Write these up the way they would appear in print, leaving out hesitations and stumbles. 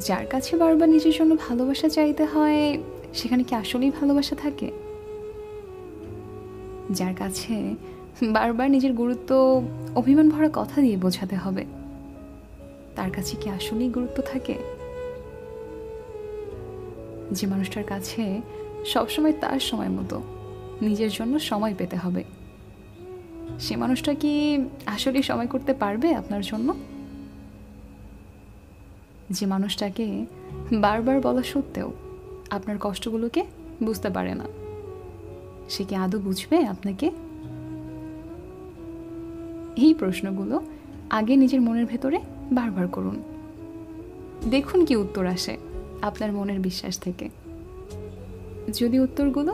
যার কাছে বারবার নিজের জন্য ভালোবাসা চাইতে হয়, সেখানে কি আসলেই ভালোবাসা থাকে? যার কাছে বারবার নিজের গুরুত্ব অভিমান ভরা কথা দিয়ে বোঝাতে হবে, তার কাছে কি আসলেই গুরুত্ব থাকে? যে মানুষটার কাছে সবসময় তার সময় মতো নিজের জন্য সময় পেতে হবে, সে মানুষটা কি আসলেই সময় করতে পারবে আপনার জন্য? যে মানুষটাকে বারবার বলা সত্ত্বেও আপনার কষ্টগুলোকে বুঝতে পারে না, সে কি আদৌ বুঝবে আপনাকে? এই প্রশ্নগুলো আগে নিজের মনের ভেতরে বারবার করুন, দেখুন কি উত্তর আসে আপনার মনের বিশ্বাস থেকে। যদি উত্তরগুলো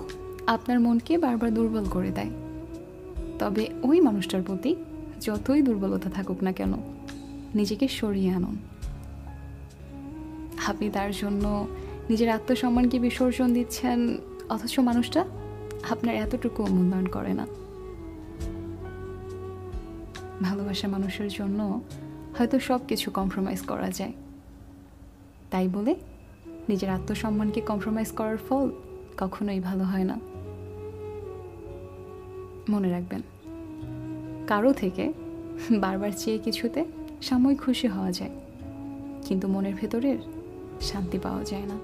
আপনার মনকে বারবার দুর্বল করে দেয়, তবে ওই মানুষটার প্রতি যতই দুর্বলতা থাকুক না কেন, নিজেকে সরিয়ে আনুন। আপনি তার জন্য নিজের আত্মসম্মানকে বিসর্জন দিচ্ছেন, অথচ মানুষটা আপনার এতটুকু মূল্যায়ন করে না। ভালোবাসা মানুষের জন্য হয়তো সব কিছু কম্প্রোমাইজ করা যায়, তাই বলে নিজের আত্মসম্মানকে কম্প্রোমাইজ করার ফল কখনোই ভালো হয় না। মনে রাখবেন, কারো থেকে বারবার চেয়ে কিছুতে সাময়িক খুশি হওয়া যায়, কিন্তু মনের ভেতরের শান্তি পাওয়া যায় না।